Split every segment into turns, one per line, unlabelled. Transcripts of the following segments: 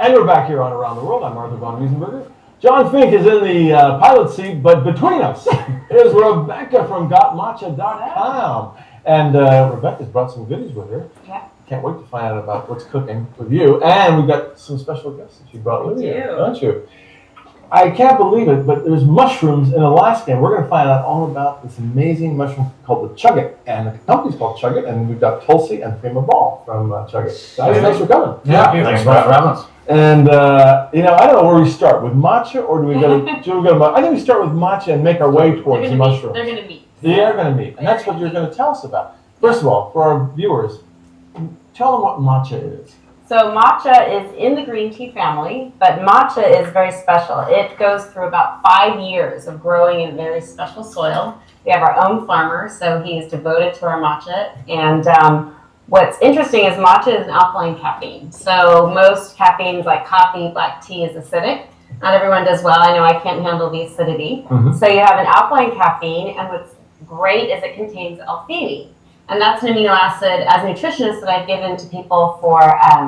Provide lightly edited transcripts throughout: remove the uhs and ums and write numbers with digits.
And we're back here on Around the World. I'm Arthur von Wiesenberger. John Fink is in the pilot seat, but between us is Rebecca from GotMatcha.com. And Rebecca's brought some goodies with her.
Yeah.
Can't wait to find out about what's cooking with you. And we've got some special guests that you brought with you, don't you? I can't believe it, but there's mushrooms in Alaska, and we're going to find out all about this amazing mushroom called the Chaga. And the company's called Chaga, and we've got Tulsi and Prima Ball from Chaga. Guys, thanks for coming.
Yeah, thanks for having us.
And, I don't know where we start, with matcha, or do we go to I think we start with matcha and make our way towards the mushrooms.
They're going to meet.
They are going to meet, and that's what you're going to tell us about. First of all, for our viewers, tell them what matcha is.
So matcha is in the green tea family, but matcha is very special. It goes through about 5 years of growing in very special soil. We have our own farmer, so he is devoted to our matcha. And what's interesting is matcha is an alkaline caffeine. So most caffeines like coffee, black tea is acidic. Not everyone does well. I know I can't handle the acidity. So you have an alkaline caffeine, and what's great is it contains L-theanine. And that's an amino acid, as a nutritionist, that I've given to people for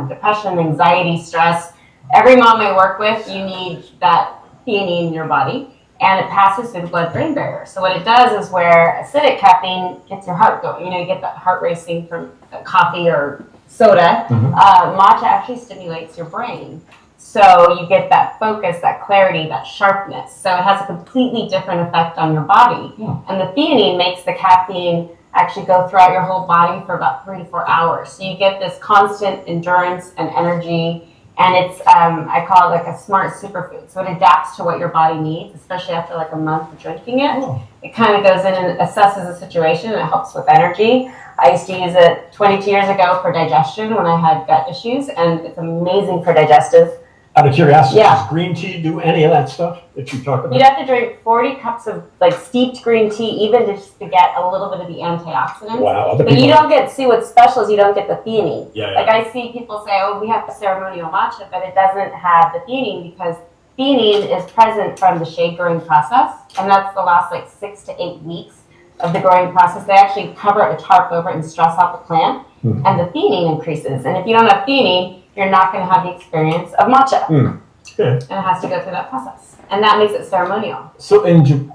depression, anxiety, stress. Every mom I work with, you need that theanine in your body, and it passes through the blood-brain barrier. So what it does is where acidic caffeine gets your heart going. You get that heart racing from coffee or soda. Matcha actually stimulates your brain. So you get that focus, that clarity, that sharpness. So it has a completely different effect on your body. And the theanine makes the caffeine actually go throughout your whole body for about 3 to 4 hours. So you get this constant endurance and energy, and it's, I call it like a smart superfood. So it adapts to what your body needs, especially after like a month of drinking it. It kind of goes in and assesses the situation, and it helps with energy. I used to use it 22 years ago for digestion when I had gut issues, and it's amazing for digestive.
Out of curiosity, does green tea do any of that stuff that you talked about?
You'd have to drink 40 cups of like steeped green tea, even just to get a little bit of the antioxidants.
Wow.
But you don't get, see what's special is you don't get the theanine.
Yeah.
Like I see people say, oh, we have the ceremonial matcha, but it doesn't have the theanine because theanine is present from the shade growing process. And that's the last like 6 to 8 weeks of the growing process. They actually cover a tarp over it and stress out the plant. And the theanine increases. And if you don't have theanine, you're not going to have the experience of matcha. And it has to go through that process. And that makes it ceremonial.
So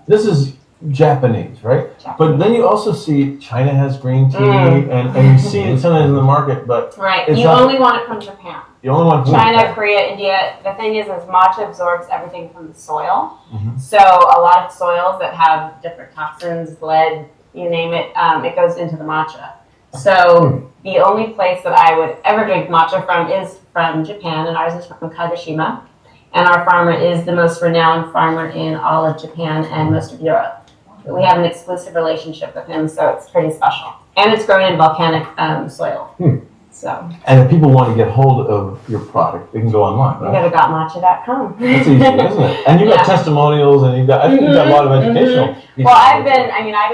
this is Japanese, right? Japanese. But then you also see China has green tea, and you see it sometimes in the market, but
you only want it from Japan.
You only want
China, Korea, India. The thing is matcha absorbs everything from the soil. So a lot of soils that have different toxins, lead, you name it, it goes into the matcha. So the only place that I would ever drink matcha from is from Japan, and ours is from Kagoshima. And our farmer is the most renowned farmer in all of Japan and most of Europe. We have an exclusive relationship with him, so it's pretty special. And it's grown in volcanic soil. So.
And if people want to get hold of your product, they can go online, right?
You go to GotMatcha.com.
That's easy, isn't it? And you've got testimonials, and I think you've got a lot of educational.
Well, I've been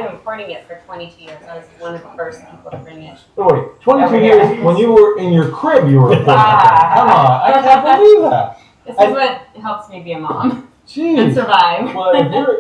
importing it for 22 years. I was one of the first people to bring it.
But wait, 22 years, when you were in your crib, you were importing it. Come on, I can't believe that.
This is what helps me be a mom.
Jeez.
And survive.
Well,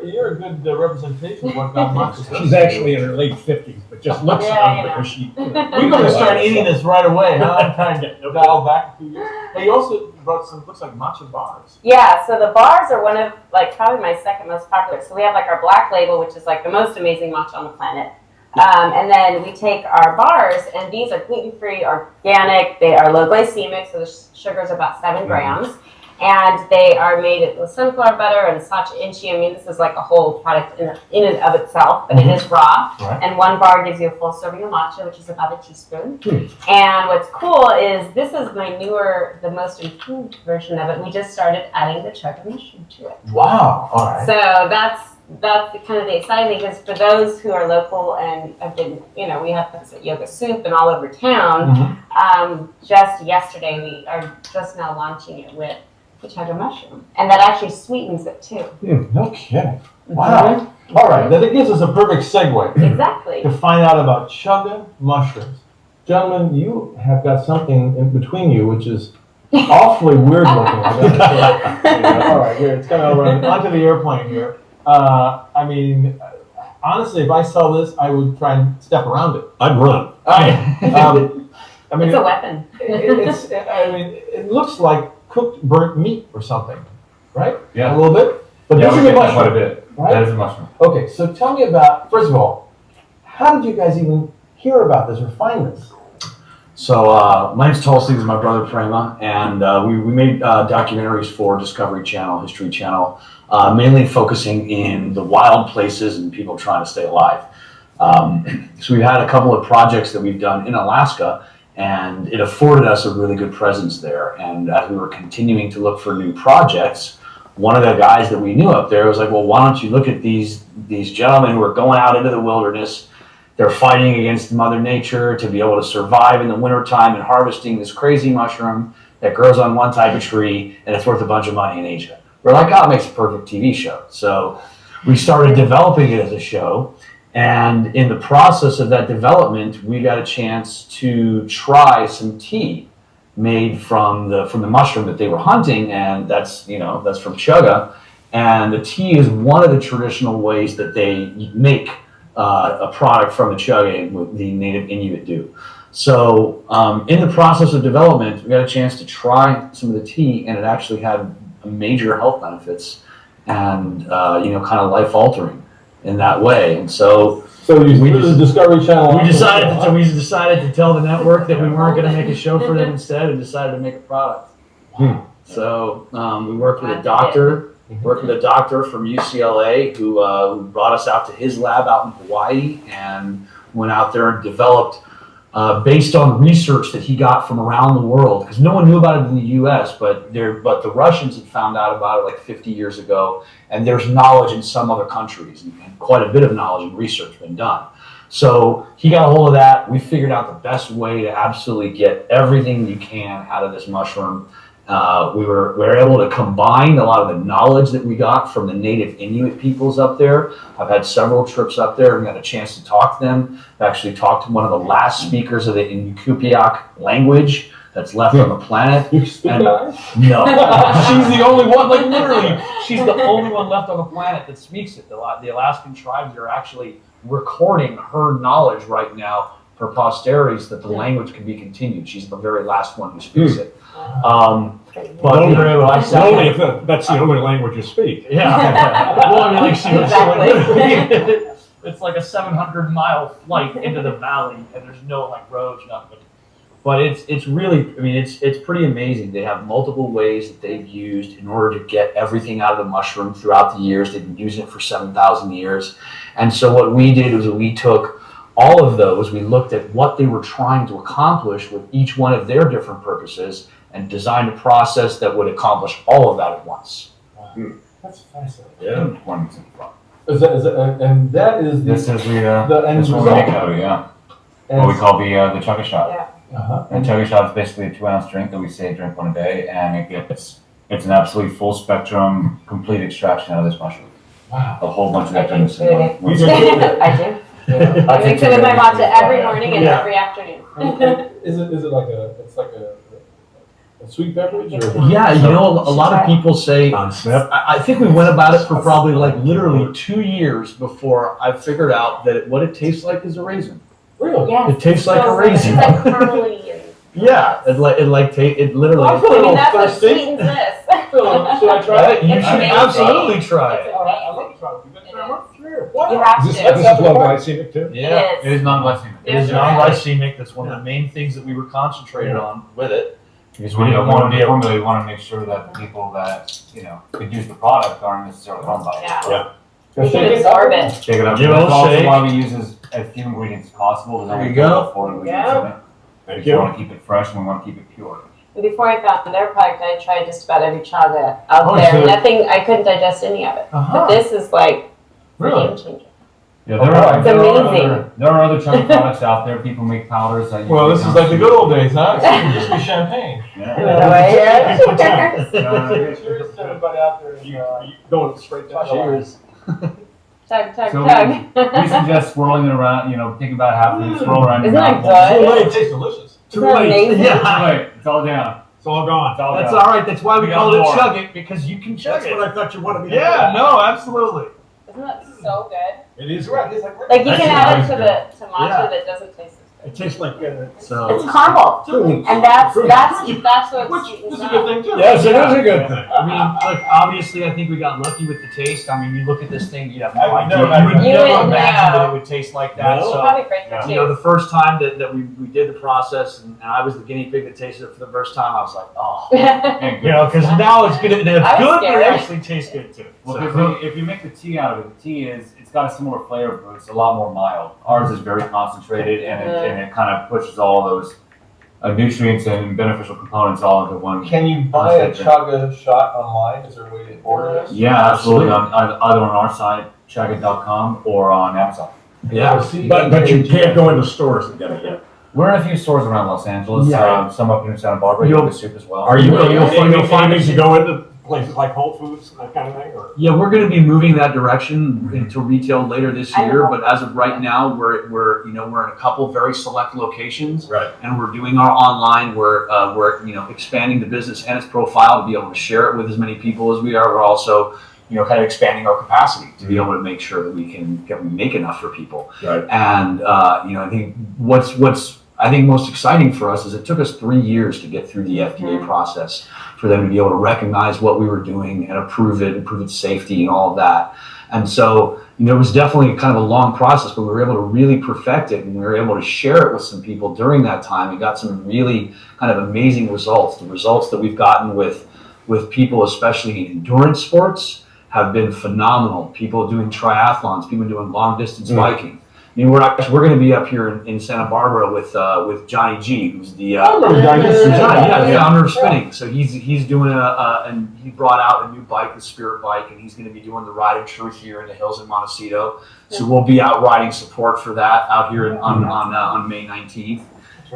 you're a good representation of what GotMatcha is.
She's actually in her late 50s, but just looks young because she...
We're going to start eating this right away, huh? I'm trying to dial back a few years. Hey, you also brought some, looks like matcha bars.
Yeah, so the bars are one of, like, probably my second most popular. So we have, like, our black label, which is, like, the most amazing matcha on the planet. And then we take our bars, and these are gluten-free, organic. They are low glycemic, so the sugar is about 7 grams. And they are made with sunflower butter and sacha inchi. I mean, this is like a whole product in and of itself, but it is raw. And one bar gives you a full serving of matcha, which is about a teaspoon. And what's cool is this is my newer, the most improved version of it. We just started adding the chaga mushroom to it.
Wow. All right.
So that's kind of the exciting thing, because for those who are local and have been, we have this at Yoga Soup and all over town. Just yesterday, we are just now launching it with the chaga mushroom, and that actually sweetens it too.
No kidding. Wow. All right, then it gives us a perfect segue.
Exactly.
To find out about chaga mushrooms. Gentlemen, you have got something in between you, which is awfully weird looking. All right, here, it's kind of onto the airplane here. I mean, honestly, if I saw this, I would try and step around it.
I'd run.
I mean,
it's a weapon.
It looks like cooked burnt meat or something, right?
Yeah.
A little bit? But
Yeah,
this
we
is a
get that
mushroom.
quite a bit.
Right?
That is a mushroom.
Okay, so tell me about, first of all, how did you guys even hear about this or find this?
So my name's Tulsi, this is my brother Prema, and we made documentaries for Discovery Channel, History Channel, mainly focusing in the wild places and people trying to stay alive. So we've had a couple of projects that we've done in Alaska, and it afforded us a really good presence there. And as we were continuing to look for new projects, one of the guys that we knew up there was like, well, why don't you look at these gentlemen who are going out into the wilderness. They're fighting against Mother Nature to be able to survive in the wintertime and harvesting this crazy mushroom that grows on one type of tree, and it's worth a bunch of money in Asia. We're like, oh, it makes a perfect TV show. So we started developing it as a show, and in the process of that development, we got a chance to try some tea made from the mushroom that they were hunting, and that's from Chaga. And the tea is one of the traditional ways that they make a product from the Chaga, what the native Inuit do. So in the process of development, we got a chance to try some of the tea, and it actually had major health benefits and kind of life altering in that way. And so
we the Discovery Channel.
we decided to tell the network that we weren't going to make a show for them instead, and decided to make a product. So we worked with a doctor. Worked with a doctor from UCLA who brought us out to his lab out in Hawaii, and went out there and developed, based on research that he got from around the world, because no one knew about it in the U.S., but the Russians had found out about it like 50 years ago, and there's knowledge in some other countries, and quite a bit of knowledge and research been done. So he got a hold of that. We figured out the best way to absolutely get everything you can out of this mushroom. We were able to combine a lot of the knowledge that we got from the native Inuit peoples up there. I've had several trips up there and got a chance to talk to them. I've actually talked to one of the last speakers of the Inupiaq language that's left on the planet.
You speak Irish?
No. She's the only one, like literally, she's the only one left on the planet that speaks it. The Alaskan tribes are actually recording her knowledge right now for posterity so that the language can be continued. She's the very last one who speaks it. But
that's the only language you speak.
Yeah. Well, I mean, like
Exactly.
it's like a 700-mile flight into the valley, and there's no like roads, nothing. But it's really, I mean, it's pretty amazing. They have multiple ways that they've used in order to get everything out of the mushroom throughout the years. They've been using it for 7,000 years. And so what we did was we took all of those, we looked at what they were trying to accomplish with each one of their different purposes, and designed a process that would accomplish all of that at once.
That's fascinating.
Yeah.
And that is
This is
the end
this is what we
result.
make out of it, yeah.
And
What we call the Chaga shot.
Yeah.
And Chaga shot is basically a 2-ounce drink that we say drink one a day, and it's an absolutely full spectrum, complete extraction out of this mushroom.
Wow.
A whole bunch of
I
that in
drink
this one.
You drink it?
I do.
Yeah.
I mix it with my matcha every morning and
Yeah.
every afternoon.
Is it like a sweet beverage? Or?
Yeah, you know, a lot of people say,
Concept.
I think we went about it for probably like literally 2 years before I figured out that what it tastes like is a raisin.
Really?
Yes.
It tastes like a raisin.
It's like caramely and
Yeah, it literally.
Well,
I mean, that's what
thirsty.
sweetens this.
Should I try it?
You
It's
should
amazing.
absolutely try it.
All right, I'd love to try it. You got to try it? Sure.
You have
This
to.
is low glycemic too?
Yeah,
It
It is non-glycemic.
it is
Yeah.
non-glycemic. That's one of the main things that we were concentrated on with it.
Because we want to make sure that people that could use the product aren't necessarily harmed by it.
Yeah.
Can I
You
shake
can
it?
absorb it.
Shake it up.
Give it
That's
a
also
shake.
why we use as few ingredients as possible. There's
There
only
you go.
4 ingredients in it.
Thank
We
you.
want to keep it fresh and we want to keep it pure.
And before I found their product, I tried just about every chaga out
Oh,
there.
so-
Nothing, I couldn't digest any of it. But this is like a
Really?
game changer.
Yeah,
All right.
It's amazing.
There are other chunk products out there. People make powders. That you
Well,
can
this is
down
like the
to-
good old days, huh? It used to be champagne.
Yeah.
Cheers to everybody out there.
You going straight down the line.
Cheers.
Tug, tug,
So
tug.
we suggest swirling it around. Think about half of it, swirl around your
Isn't that
mouth.
good?
Too late. It tastes delicious.
Too
Isn't that
late.
amazing?
Yeah.
Wait, it's all down.
It's all gone.
It's all
That's
down.
all right. That's why we
We
called
got
it
more.
chug it, because you can chug
That's
it.
what I thought you wanted me to
Yeah, no, absolutely.
Isn't that so good?
do. It is
Right.
right.
It's like
Like you can
Actually,
add
nice
it to matcha
Yeah.
that doesn't taste as
It tastes like
So
It's caramel,
fruit.
and that's
Fruit.
what's
Which
sweet
is a
inside.
good thing too.
Yes, it is a good thing.
I mean, look, obviously, I think we got lucky with the taste. I mean, you look at this thing, you have no
I would
idea.
never
You would
imagine
never
that.
imagine
No.
that it would taste like that.
No.
It'll
So,
probably break your
you know, the
tooth.
first time that we did the process and I was the guinea pig that tasted it for the first time, I was like, oh.
And
You know, because now it's good. It's good,
I was
but it
scared.
actually tastes good too.
Well,
So,
if you make the tea out of it, the tea it's got a similar flavor, but it's a lot more mild. Ours is very concentrated, and it kind of pushes all those nutrients and beneficial components all into one.
Can you buy a Chaga shot online? Is there a way to order this?
Yeah, absolutely. On either on our site, chaga.com, or on Amazon.
yeah.
But you can't go into stores and get it yet.
We're in a few stores around Los Angeles.
Yeah.
Some up here in Santa Barbara. You get the soup as well.
Are you
You'll find
aiming to go into places like Whole Foods, that kind of thing, or?
Yeah, we're going to be moving that direction into retail later this
I
year.
know.
But as of right now, we're in a couple very select locations,
Right.
and we're doing our online. We're expanding the business and its profile to be able to share it with as many people as we are. We're also kind of expanding our capacity to be able to make sure that we make enough for people.
Right.
And I think what's most exciting for us is it took us 3 years to get through the FDA process for them to be able to recognize what we were doing and approve its safety and all of that. And so, it was definitely kind of a long process, but we were able to really perfect it, and we were able to share it with some people during that time and got some really kind of amazing results. The results that we've gotten with people, especially in endurance sports, have been phenomenal. People doing triathlons, people doing long distance biking. I mean, we're going to be up here in Santa Barbara with Johnny G, who's the founder of Spinning. So he's doing and he brought out a new bike, the Spirit bike, and he's going to be doing the Ride of Truth here in the hills in Montecito. So we'll be out riding support for that out here on May 19th.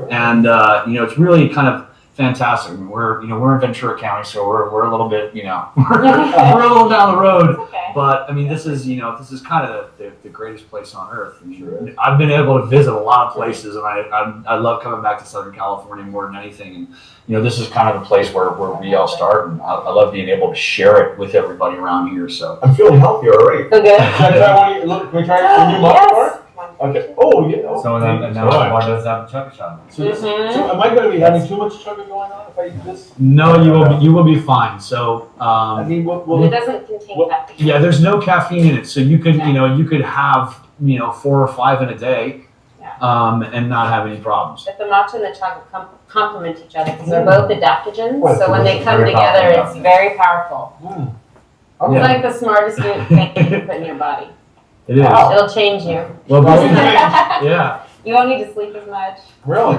And it's really kind of fantastic. I mean, we're in Ventura County, so we're a little bit we're a little down the road.
Okay.
But I mean, this is kind of the greatest place on earth. I mean, I've been able to visit a lot of places, and I love coming back to Southern California more than anything. And this is kind of the place where we all start, and I love being able to share it with everybody around here. So
I'm feeling healthier already.
So good.
Can we try the new Matcha bar? Okay. Oh, yeah.
So then now bar does have a Chaga shot.
So am I going to be having too much Chaga going on if I eat this?
no, you will be fine. So
I mean,
It doesn't contain caffeine.
yeah, there's no caffeine in it, so you could you could have 4 or 5 in a day, and not have any problems.
But the matcha and the chocolate complement each other because they're both adaptogens.
Right,
so when they come
very
together,
powerful.
it's very powerful.
I'm
Yeah.
It's like the smartest thing you can put in your body.
It is.
Wow.
It'll change you.
Well,
Really?
yeah.
You won't need to sleep as much.
Really?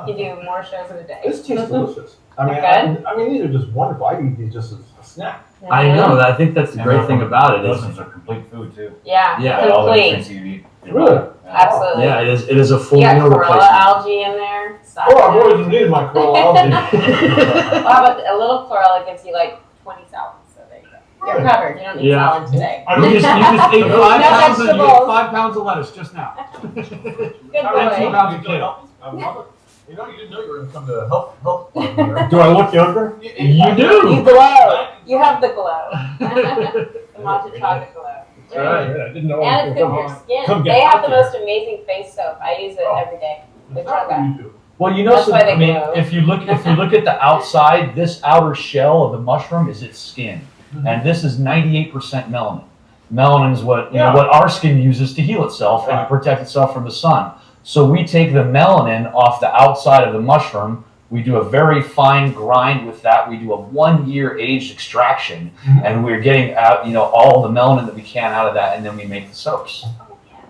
You do more shows in a day.
This tastes delicious. I mean,
Good?
I mean, these are just wonderful. I eat these just as a snack.
I know. I think that's the
And
great thing about it.
Those
Is,
ones are complete food too.
Yeah,
Yeah,
All the
complete.
nutrients you need.
Really?
Absolutely.
yeah, it is a full
You got
meal
chlorella
replacement.
algae in there.
Oh, I've always needed my coral algae.
Well, how about a little chlorella gives you like 20 salads. So there you go. You're covered. You don't need
Yeah.
salad today.
You just ate
No
5 pounds. You ate
vegetables.
5 pounds of lettuce just now.
Good
And 2
boy.
pounds of kale.
I love it. You didn't know you were going to come to health club here.
Do I look younger?
You do.
You glow. You have the glow. The matcha chocolate glow.
That's right.
I didn't know.
And it's good for your skin.
Come get
They have the
healthier.
most amazing face soap. I use it every day. The Chaga.
Well,
That's why they glow.
if you look at the outside, this outer shell of the mushroom is its skin, and this is 98% melanin. Melanin is what what our skin uses to heal itself and to protect itself from the sun. So we take the melanin off the outside of the mushroom. We do a very fine grind with that. We do a 1-year aged extraction, and we're getting out all the melanin that we can out of that, and then we make the soaps.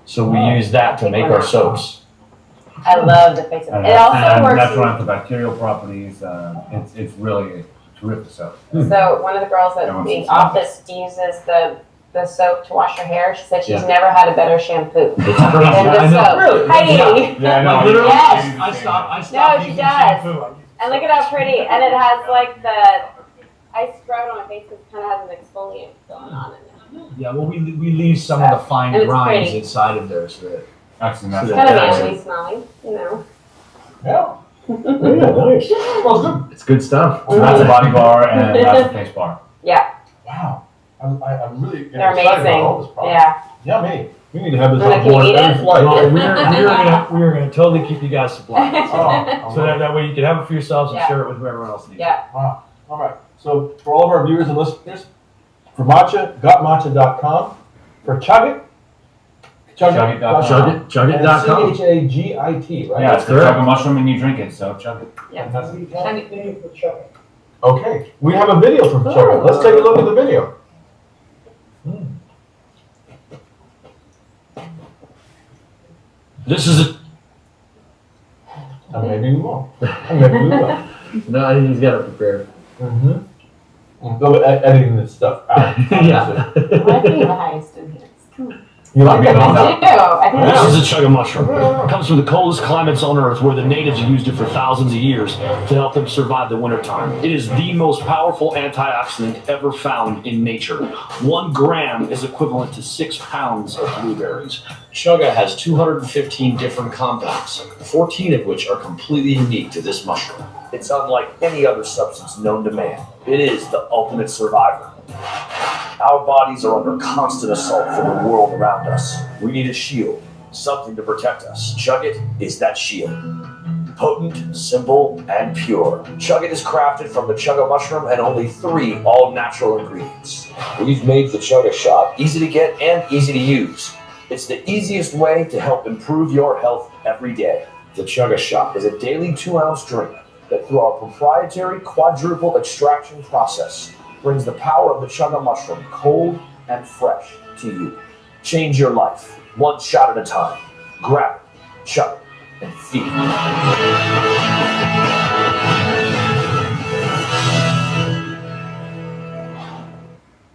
So we use that to make our soaps.
I love the face soap.
And
It also works.
natural antibacterial properties. It's really terrific soap.
So one of the girls at
Everyone's
the
saying
office uses the soap to wash her hair. She said she's
Yeah.
never had a better shampoo
It's crazy.
than
I
the
know.
soap.
Really?
Heidi.
Yeah, I know.
Like, literally,
Yes.
I stopped
No, she
using
does.
shampoo.
And look at how pretty. And it has like I scrub it on my face because it kind of has an exfoliant going on in it.
Yeah, well, we leave some of the fine
And it's
grinds
pretty.
inside of there, so that
Actually,
So
It's
that's
kind of
Yeah.
manly smelling,
Yeah.
Yeah, nice.
Smells good.
it's good stuff.
So that's a body bar and that's a face bar.
Yeah,
Wow. I'm really
they're
excited about all
amazing.
this product.
Yeah.
Yummy. We need to have this
Can
on
you
board
eat
every
it?
flight.
Well, we are gonna totally keep you guys supplied.
Oh,
So that way you can have it for yourselves and
Yeah.
share it with whoever else needs it.
Yeah.
wow. All right. So for all of our viewers and listeners, for Matcha, gotmatcha.com. For Chug It,
Chugit.com.
Chugit.com.
Chagit, right?
Yeah, it's the Chaga mushroom and you drink it, so chug it.
Okay, we have a video from Chug It. Let's take a look at the video.
This is
And maybe we won't. And maybe we will.
no, I think he's got it prepared.
Mm-hmm. Go editing this stuff out.
Yeah.
I think the highest in here.
You like that?
I do. I think
This
that's
is a chaga mushroom. It comes from the coldest climates on Earth where the natives used it for thousands of years to help them survive the wintertime. It is the most powerful antioxidant ever found in nature. 1 gram is equivalent to 6 pounds of blueberries. Chaga has 215 different compounds, 14 of which are completely unique to this mushroom. It's unlike any other substance known to man. It is the ultimate survivor. Our bodies are under constant assault from the world around us. We need a shield, something to protect us. Chug It is that shield. Potent, simple, and pure. Chug It is crafted from the chaga mushroom and only 3 all-natural ingredients. We've made the chaga shot easy to get and easy to use. It's the easiest way to help improve your health every day. The chaga shot is a daily 2-ounce drink that, through our proprietary quadruple extraction process, brings the power of the chaga mushroom cold and fresh to you. Change your life, 1 shot at a time. Grab it, chug it, and feed.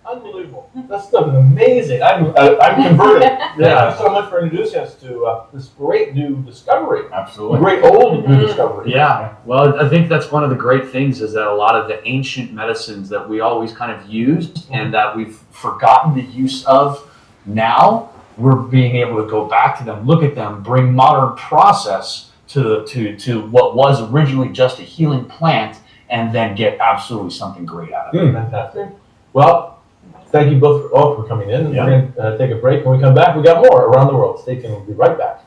Unbelievable. That stuff is amazing. I'm converted. Thank you so much for introducing us to this great new discovery.
Absolutely.
Great old new discovery.
Yeah, well, I think that's one of the great things is that a lot of the ancient medicines that we always kind of used and that we've forgotten the use of now, we're being able to go back to them, look at them, bring modern process to what was originally just a healing plant, and then get absolutely something great out of it.
Fantastic. Well, thank you both all for coming in.
Yeah.
We're going to take a break. When we come back, we got more around the world. Stay tuned. We'll be right back.